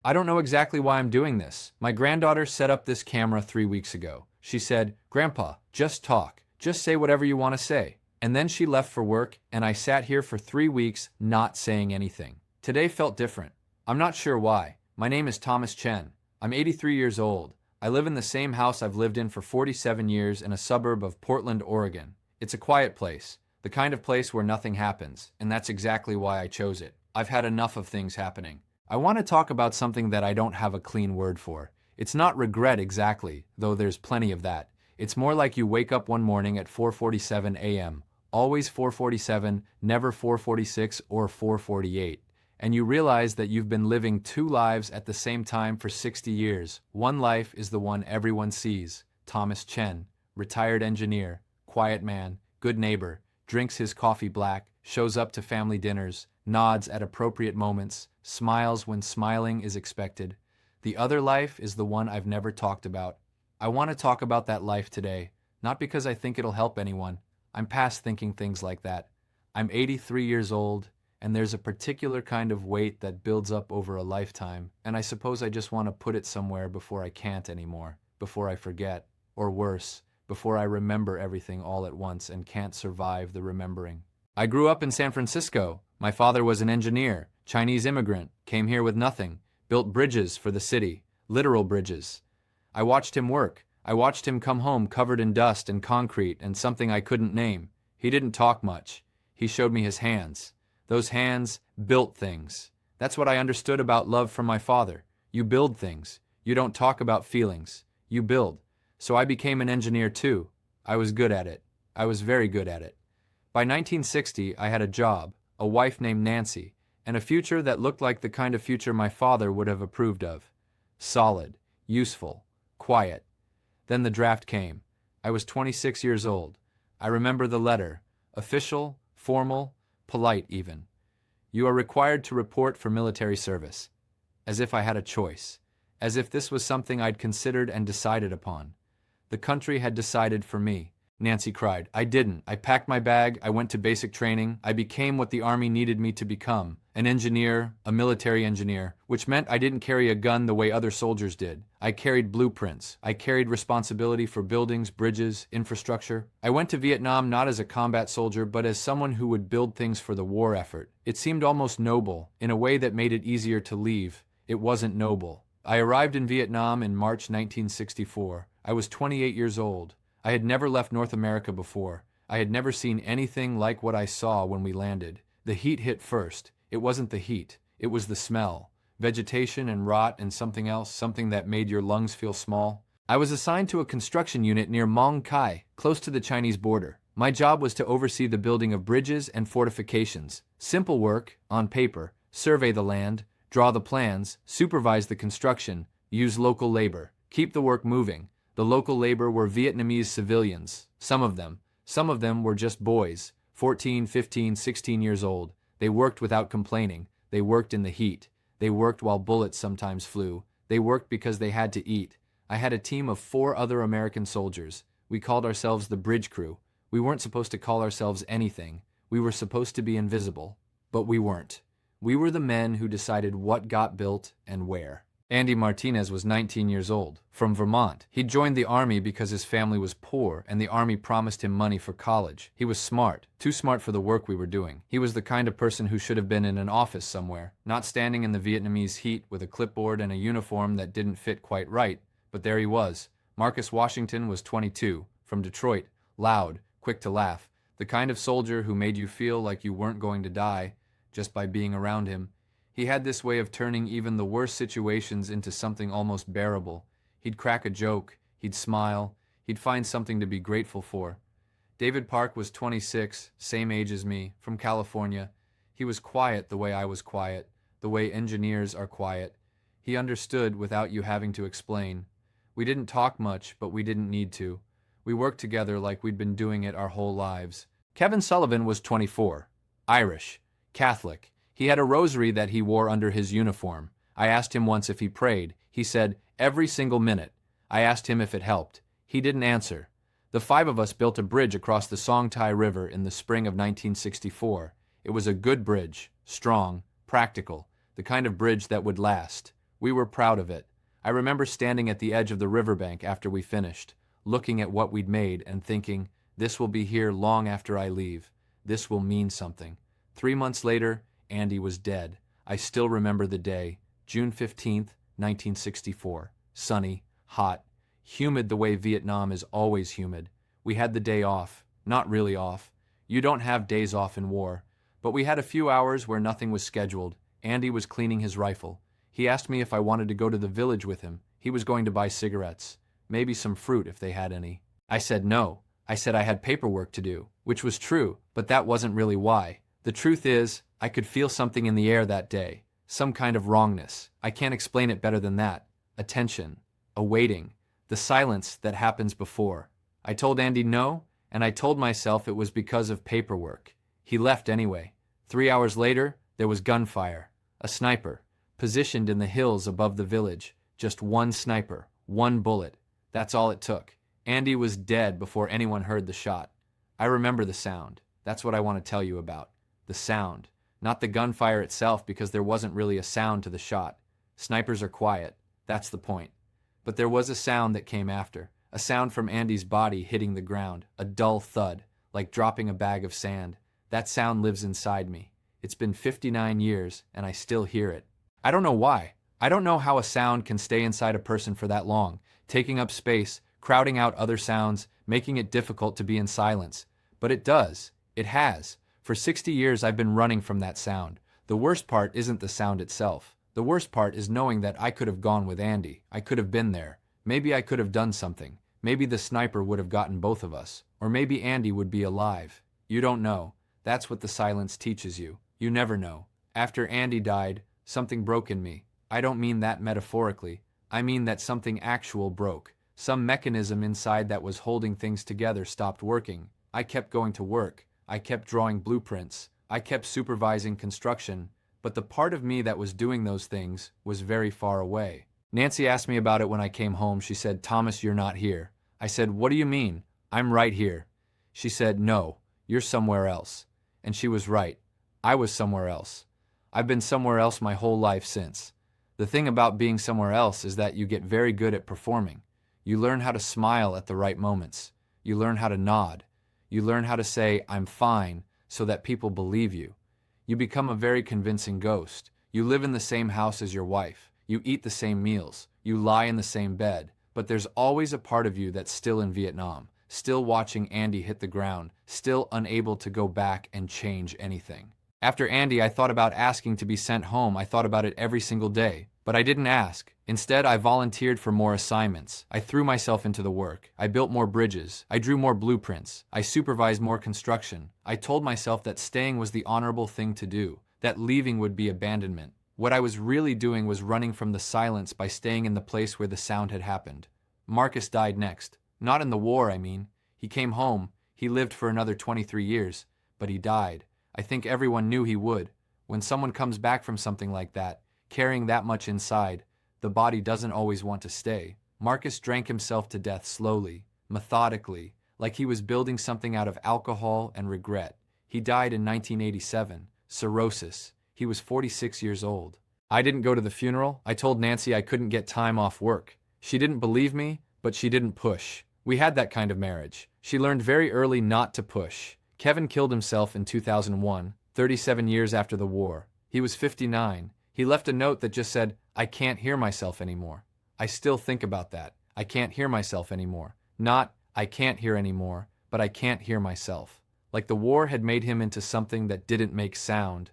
I don't know exactly why I'm doing this. My granddaughter set up this camera 3 weeks ago. She said, "Grandpa, just talk. Just say whatever you want to say." And then she left for work, and I sat here for 3 weeks not saying anything. Today felt different. I'm not sure why. My name is Chen. I'm 83 years old. I live in the same house I've lived in for 47 years in a suburb of Portland, Oregon. It's a quiet place, the kind of place where nothing happens, and that's exactly why I chose it. I've had enough of things happening. I want to talk about something that I don't have a clean word for. It's not regret exactly, though there's plenty of that. It's more like you wake up one morning at 4:47 a.m., always 4:47, never 4:46 or 4:48, and you realize that you've been living two lives at the same time for 60 years. One life is the one everyone sees. Chen, retired engineer, quiet man, good neighbor, drinks his coffee black, shows up to family dinners, nods at appropriate moments, smiles when smiling is expected. The other life is the one I've never talked about. I want to talk about that life today, not because I think it'll help anyone. I'm past thinking things like that. I'm 83 years old, and there's a particular kind of weight that builds up over a lifetime, and I suppose I just want to put it somewhere before I can't anymore, before I forget, or worse, before I remember everything all at once and can't survive the remembering. I grew up in San Francisco. My father was an engineer, Chinese immigrant, came here with nothing, built bridges for the city, literal bridges. I watched him work. I watched him come home covered in dust and concrete and something I couldn't name. He didn't talk much. He showed me his hands. Those hands built things. That's what I understood about love from my father. You build things. You don't talk about feelings. You build. So I became an engineer too. I was good at it. I was very good at it. By 1960, I had a job, a wife named Nancy, and a future that looked like the kind of future my father would have approved of. Solid, useful, quiet. Then the draft came. I was 26 years old. I remember the letter. Official, formal, polite even. You are required to report for military service. As if I had a choice. As if this was something I'd considered and decided upon. The country had decided for me. Nancy cried. I didn't. I packed my bag, I went to basic training, I became what the Army needed me to become. An engineer, a military engineer, which meant I didn't carry a gun the way other soldiers did. I carried blueprints. I carried responsibility for buildings, bridges, infrastructure. I went to Vietnam not as a combat soldier, but as someone who would build things for the war effort. It seemed almost noble, in a way that made it easier to leave. It wasn't noble. I arrived in Vietnam in March 1964. I was 28 years old. I had never left North America before. I had never seen anything like what I saw when we landed. The heat hit first. It wasn't the heat. It was the smell. Vegetation and rot and something else, something that made your lungs feel small. I was assigned to a construction unit near Mong Kai, close to the Chinese border. My job was to oversee the building of bridges and fortifications. Simple work, on paper, survey the land, draw the plans, supervise the construction, use local labor, keep the work moving. The local labor were Vietnamese civilians, some of them. Some of them were just boys, 14, 15, 16 years old. They worked without complaining. They worked in the heat. They worked while bullets sometimes flew. They worked because they had to eat. I had a team of 4 other American soldiers. We called ourselves the bridge crew. We weren't supposed to call ourselves anything. We were supposed to be invisible. But we weren't. We were the men who decided what got built and where. Andy Martinez'i was 19 years old, from Vermont. He joined the Army because his family was poor and the Army promised him money for college. He was smart, too smart for the work we were doing. He was the kind of person who should have been in an office somewhere, not standing in the Vietnamese heat with a clipboard and a uniform that didn't fit quite right, but there he was. Marcus Washington was 22, from Detroit, loud, quick to laugh, the kind of soldier who made you feel like you weren't going to die just by being around him. He had this way of turning even the worst situations into something almost bearable. He'd crack a joke, he'd smile, he'd find something to be grateful for. David Park was 26, same age as me, from California. He was quiet the way I was quiet, the way engineers are quiet. He understood without you having to explain. We didn't talk much, but we didn't need to. We worked together like we'd been doing it our whole lives. Kevin Sullivan was 24, Irish, Catholic. He had a rosary that he wore under his uniform. I asked him once if he prayed. He said, every single minute. I asked him if it helped. He didn't answer. The 5 of us built a bridge across the Song Tai River in the spring of 1964. It was a good bridge, strong, practical, the kind of bridge that would last. We were proud of it. I remember standing at the edge of the riverbank after we finished, looking at what we'd made and thinking, this will be here long after I leave. This will mean something. 3 months later, Andy was dead. I still remember the day, June 15th, 1964. Sunny, hot, humid the way Vietnam is always humid. We had the day off. Not really off. You don't have days off in war. But we had a few hours where nothing was scheduled. Andy was cleaning his rifle. He asked me if I wanted to go to the village with him. He was going to buy cigarettes. Maybe some fruit if they had any. I said no. I said I had paperwork to do, which was true, but that wasn't really why. The truth is, I could feel something in the air that day. Some kind of wrongness. I can't explain it better than that. A tension. A waiting. The silence that happens before. I told Andy no, and I told myself it was because of paperwork. He left anyway. 3 hours later, there was gunfire. A sniper. Positioned in the hills above the village. Just one sniper. One bullet. That's all it took. Andy was dead before anyone heard the shot. I remember the sound. That's what I want to tell you about. The sound. Not the gunfire itself, because there wasn't really a sound to the shot. Snipers are quiet. That's the point. But there was a sound that came after. A sound from Andy's body hitting the ground. A dull thud, like dropping a bag of sand. That sound lives inside me. It's been 59 years, and I still hear it. I don't know why. I don't know how a sound can stay inside a person for that long, taking up space, crowding out other sounds, making it difficult to be in silence. But it does. It has. For 60 years I've been running from that sound. The worst part isn't the sound itself. The worst part is knowing that I could have gone with Andy. I could have been there. Maybe I could have done something. Maybe the sniper would have gotten both of us. Or maybe Andy would be alive. You don't know. That's what the silence teaches you. You never know. After Andy died, something broke in me. I don't mean that metaphorically. I mean that something actual broke. Some mechanism inside that was holding things together stopped working. I kept going to work. I kept drawing blueprints. I kept supervising construction. But the part of me that was doing those things was very far away. Nancy asked me about it when I came home. She said, "Thomas, you're not here." I said, "What do you mean? I'm right here." She said, "No, you're somewhere else." And she was right. I was somewhere else. I've been somewhere else my whole life since. The thing about being somewhere else is that you get very good at performing. You learn how to smile at the right moments. You learn how to nod. You learn how to say, "I'm fine," so that people believe you. You become a very convincing ghost. You live in the same house as your wife. You eat the same meals. You lie in the same bed. But there's always a part of you that's still in Vietnam, still watching Andy hit the ground, still unable to go back and change anything. After Andy, I thought about asking to be sent home. I thought about it every single day. But I didn't ask. Instead, I volunteered for more assignments. I threw myself into the work. I built more bridges. I drew more blueprints. I supervised more construction. I told myself that staying was the honorable thing to do, that leaving would be abandonment. What I was really doing was running from the silence by staying in the place where the sound had happened. Marcus died next. Not in the war, I mean. He came home. He lived for another 23 years. But he died. I think everyone knew he would. When someone comes back from something like that, carrying that much inside, the body doesn't always want to stay. Marcus drank himself to death slowly, methodically, like he was building something out of alcohol and regret. He died in 1987, cirrhosis. He was 46 years old. I didn't go to the funeral. I told Nancy I couldn't get time off work. She didn't believe me, but she didn't push. We had that kind of marriage. She learned very early not to push. Kevin killed himself in 2001, 37 years after the war. He was 59. He left a note that just said, "I can't hear myself anymore." I still think about that. I can't hear myself anymore. Not, I can't hear anymore, but I can't hear myself. Like the war had made him into something that didn't make sound.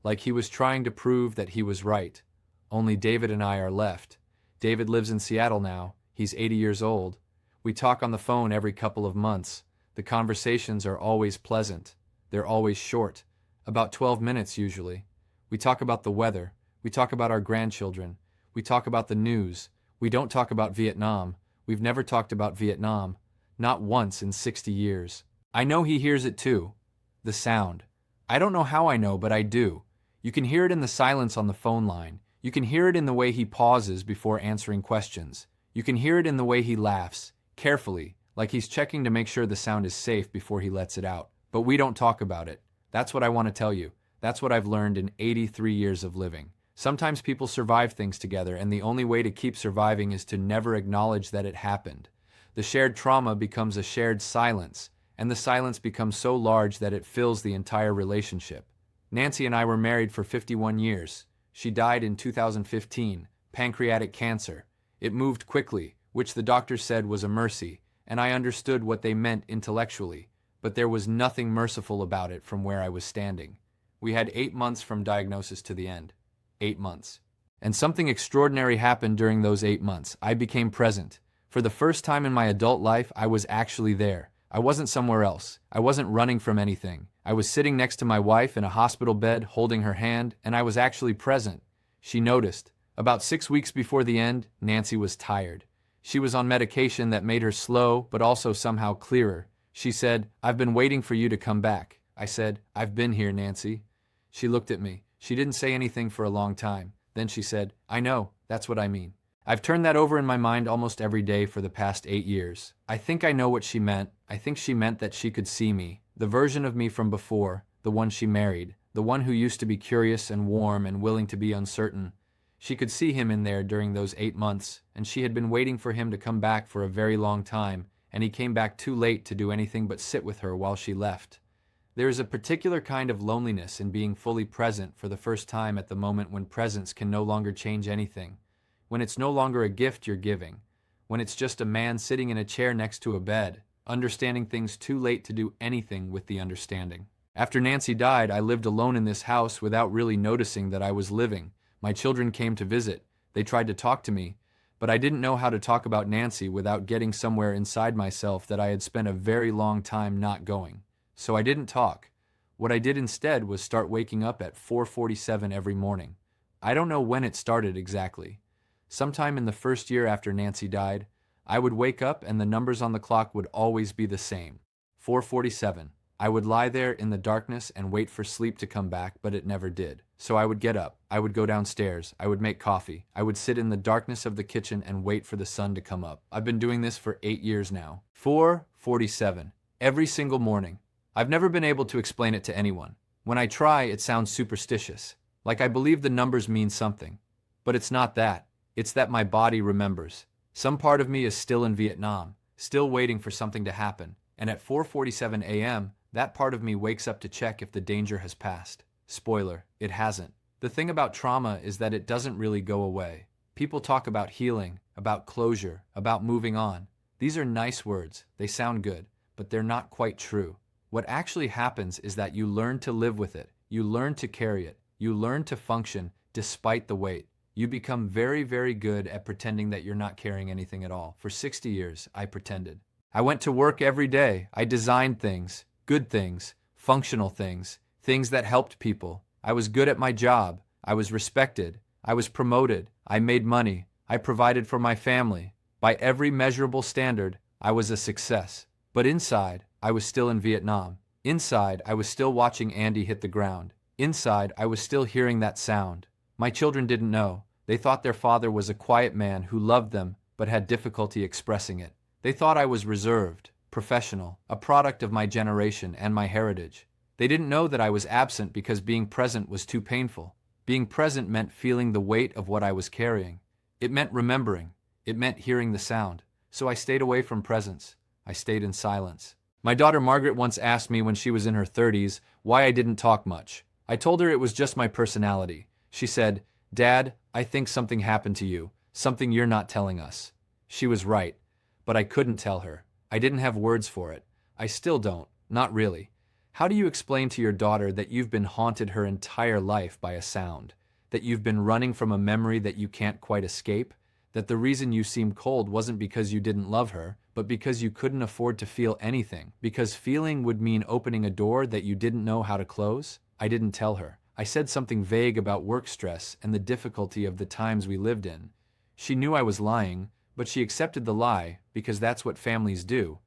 Like he was trying to prove that he was right. Only David and I are left. David lives in Seattle now. He's 80 years old. We talk on the phone every couple of months. The conversations are always pleasant. They're always short. About 12 minutes usually. We talk about the weather. We talk about our grandchildren. We talk about the news. We don't talk about Vietnam. We've never talked about Vietnam. Not once in 60 years. I know he hears it too. The sound. I don't know how I know, but I do. You can hear it in the silence on the phone line. You can hear it in the way he pauses before answering questions. You can hear it in the way he laughs, carefully, like he's checking to make sure the sound is safe before he lets it out. But we don't talk about it. That's what I want to tell you. That's what I've learned in 83 years of living. Sometimes people survive things together, and the only way to keep surviving is to never acknowledge that it happened. The shared trauma becomes a shared silence, and the silence becomes so large that it fills the entire relationship. Nancy and I were married for 51 years. She died in 2015, pancreatic cancer. It moved quickly, which the doctors said was a mercy, and I understood what they meant intellectually, but there was nothing merciful about it from where I was standing. We had 8 months from diagnosis to the end. 8 months. And something extraordinary happened during those 8 months. I became present. For the first time in my adult life, I was actually there. I wasn't somewhere else. I wasn't running from anything. I was sitting next to my wife in a hospital bed, holding her hand, and I was actually present. She noticed. About 6 weeks before the end, Nancy was tired. She was on medication that made her slow, but also somehow clearer. She said, "I've been waiting for you to come back." I said, "I've been here, Nancy." She looked at me. She didn't say anything for a long time. Then she said, "I know, that's what I mean." I've turned that over in my mind almost every day for the past 8 years. I think I know what she meant. I think she meant that she could see me, the version of me from before, the one she married, the one who used to be curious and warm and willing to be uncertain. She could see him in there during those 8 months, and she had been waiting for him to come back for a very long time, and he came back too late to do anything but sit with her while she left. There is a particular kind of loneliness in being fully present for the first time at the moment when presence can no longer change anything, when it's no longer a gift you're giving, when it's just a man sitting in a chair next to a bed, understanding things too late to do anything with the understanding. After Nancy died, I lived alone in this house without really noticing that I was living. My children came to visit. They tried to talk to me, but I didn't know how to talk about Nancy without getting somewhere inside myself that I had spent a very long time not going. So I didn't talk. What I did instead was start waking up at 4:47 every morning. I don't know when it started exactly. Sometime in the first year after Nancy died, I would wake up and the numbers on the clock would always be the same. 4:47. I would lie there in the darkness and wait for sleep to come back, but it never did. So I would get up, I would go downstairs, I would make coffee, I would sit in the darkness of the kitchen and wait for the sun to come up. I've been doing this for 8 years now. 4:47. Every single morning. I've never been able to explain it to anyone. When I try, it sounds superstitious. Like I believe the numbers mean something. But it's not that. It's that my body remembers. Some part of me is still in Vietnam, still waiting for something to happen. And at 4:47 a.m., that part of me wakes up to check if the danger has passed. Spoiler, it hasn't. The thing about trauma is that it doesn't really go away. People talk about healing, about closure, about moving on. These are nice words. They sound good, but they're not quite true. What actually happens is that you learn to live with it. You learn to carry it. You learn to function despite the weight. You become very, very good at pretending that you're not carrying anything at all. For 60 years, I pretended. I went to work every day. I designed things, good things, functional things, things that helped people. I was good at my job. I was respected. I was promoted. I made money. I provided for my family. By every measurable standard, I was a success. But inside, I was still in Vietnam. Inside, I was still watching Andy hit the ground. Inside, I was still hearing that sound. My children didn't know. They thought their father was a quiet man who loved them but had difficulty expressing it. They thought I was reserved, professional, a product of my generation and my heritage. They didn't know that I was absent because being present was too painful. Being present meant feeling the weight of what I was carrying. It meant remembering. It meant hearing the sound. So I stayed away from presence. I stayed in silence. My daughter Margaret once asked me when she was in her 30s why I didn't talk much. I told her it was just my personality. She said, "Dad, I think something happened to you, something you're not telling us." She was right, but I couldn't tell her. I didn't have words for it. I still don't, not really. How do you explain to your daughter that you've been haunted her entire life by a sound, that you've been running from a memory that you can't quite escape, that the reason you seemed cold wasn't because you didn't love her, but because you couldn't afford to feel anything, because feeling would mean opening a door that you didn't know how to close? I didn't tell her. I said something vague about work stress and the difficulty of the times we lived in. She knew I was lying, but she accepted the lie because that's what families do.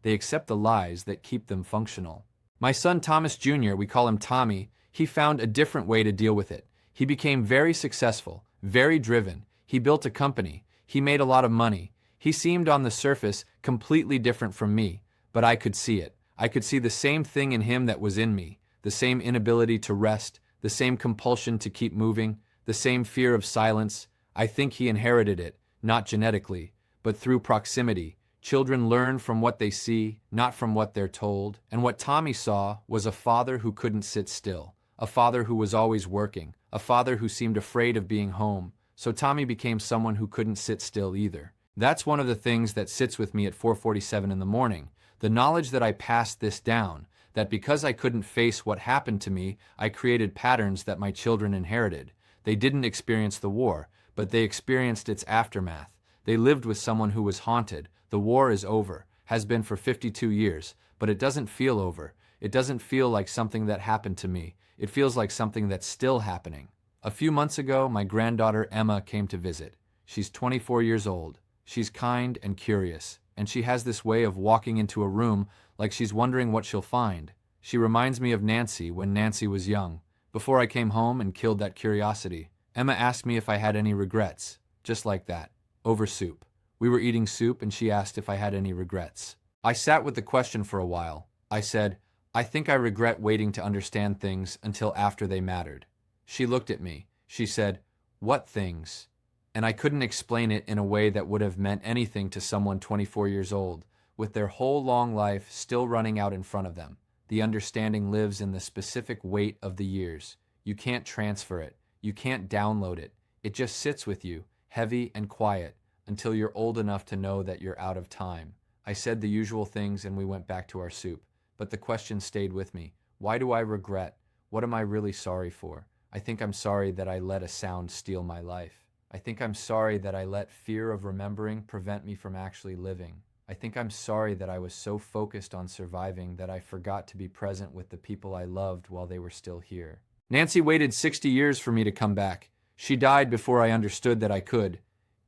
They accept the lies that keep them functional. My son Thomas Jr., we call him Tommy, he found a different way to deal with it. He became very successful, very driven. He built a company. He made a lot of money. He seemed on the surface completely different from me, but I could see it. I could see the same thing in him that was in me, the same inability to rest, the same compulsion to keep moving, The same fear of silence. I think he inherited it, not genetically, but through proximity. Children learn from what they see, not from what they're told. And what Tommy saw was a father who couldn't sit still, a father who was always working, a father who seemed afraid of being home. So Tommy became someone who couldn't sit still either. That's one of the things that sits with me at 4:47 in the morning. The knowledge that I passed this down, that because I couldn't face what happened to me, I created patterns that my children inherited. They didn't experience the war, but they experienced its aftermath. They lived with someone who was haunted. The war is over, has been for 52 years, but it doesn't feel over. It doesn't feel like something that happened to me. It feels like something that's still happening. A few months ago, my granddaughter Emma came to visit. She's 24 years old. She's kind and curious, and she has this way of walking into a room like she's wondering what she'll find. She reminds me of Nancy when Nancy was young. Before I came home and killed that curiosity, Emma asked me if I had any regrets, just like that, over soup. We were eating soup and she asked if I had any regrets. I sat with the question for a while. I said, I think I regret waiting to understand things until after they mattered. She looked at me. She said, "What things?" And I couldn't explain it in a way that would have meant anything to someone 24 years old, with their whole long life still running out in front of them. The understanding lives in the specific weight of the years. You can't transfer it. You can't download it. It just sits with you, heavy and quiet, until you're old enough to know that you're out of time. I said the usual things and we went back to our soup. But the question stayed with me. Why do I regret? What am I really sorry for? I think I'm sorry that I let a sound steal my life. I think I'm sorry that I let fear of remembering prevent me from actually living. I think I'm sorry that I was so focused on surviving that I forgot to be present with the people I loved while they were still here. Nancy waited 60 years for me to come back. She died before I understood that I could.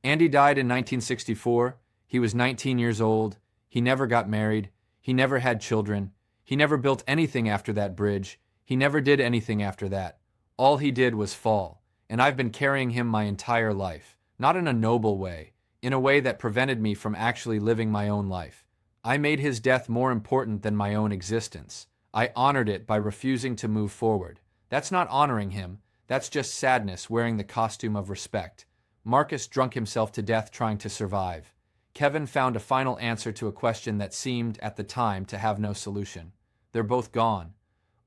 Andy died in 1964. He was 19 years old. He never got married. He never had children. He never built anything after that bridge. He never did anything after that. All he did was fall. And I've been carrying him my entire life. Not in a noble way. In a way that prevented me from actually living my own life. I made his death more important than my own existence. I honored it by refusing to move forward. That's not honoring him. That's just sadness wearing the costume of respect. Marcus drunk himself to death trying to survive. Kevin found a final answer to a question that seemed, at the time, to have no solution. They're both gone.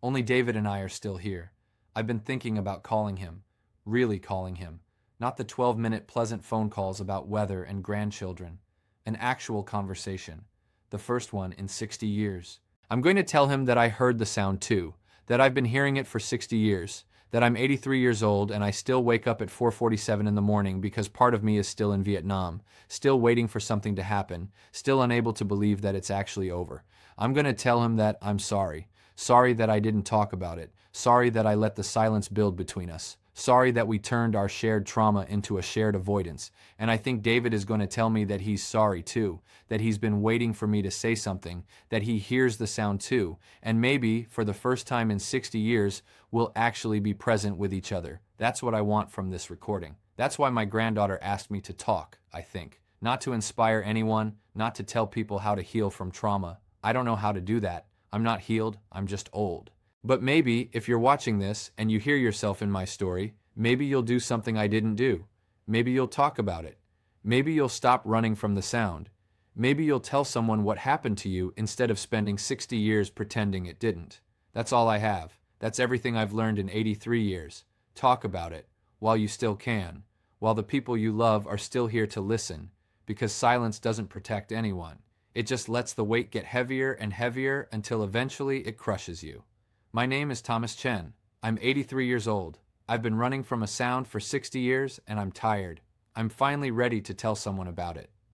Only David and I are still here. I've been thinking about calling him. Really calling him. Not the 12-minute pleasant phone calls about weather and grandchildren. An actual conversation. The first one in 60 years. I'm going to tell him that I heard the sound too. That I've been hearing it for 60 years. That I'm 83 years old and I still wake up at 4:47 in the morning because part of me is still in Vietnam, still waiting for something to happen, still unable to believe that it's actually over. I'm going to tell him that I'm sorry. Sorry that I didn't talk about it. Sorry that I let the silence build between us. Sorry that we turned our shared trauma into a shared avoidance. And I think David is going to tell me that he's sorry too, that he's been waiting for me to say something, that he hears the sound too, and maybe, for the first time in 60 years, we'll actually be present with each other. That's what I want from this recording. That's why my granddaughter asked me to talk, I think. Not to inspire anyone, not to tell people how to heal from trauma. I don't know how to do that. I'm not healed, I'm just old. But maybe, if you're watching this and you hear yourself in my story, maybe you'll do something I didn't do. Maybe you'll talk about it. Maybe you'll stop running from the sound. Maybe you'll tell someone what happened to you instead of spending 60 years pretending it didn't. That's all I have. That's everything I've learned in 83 years. Talk about it, while you still can, while the people you love are still here to listen, because silence doesn't protect anyone. It just lets the weight get heavier and heavier until eventually it crushes you. My name is Thomas Chen. I'm 83 years old. I've been running from a sound for 60 years and I'm tired. I'm finally ready to tell someone about it.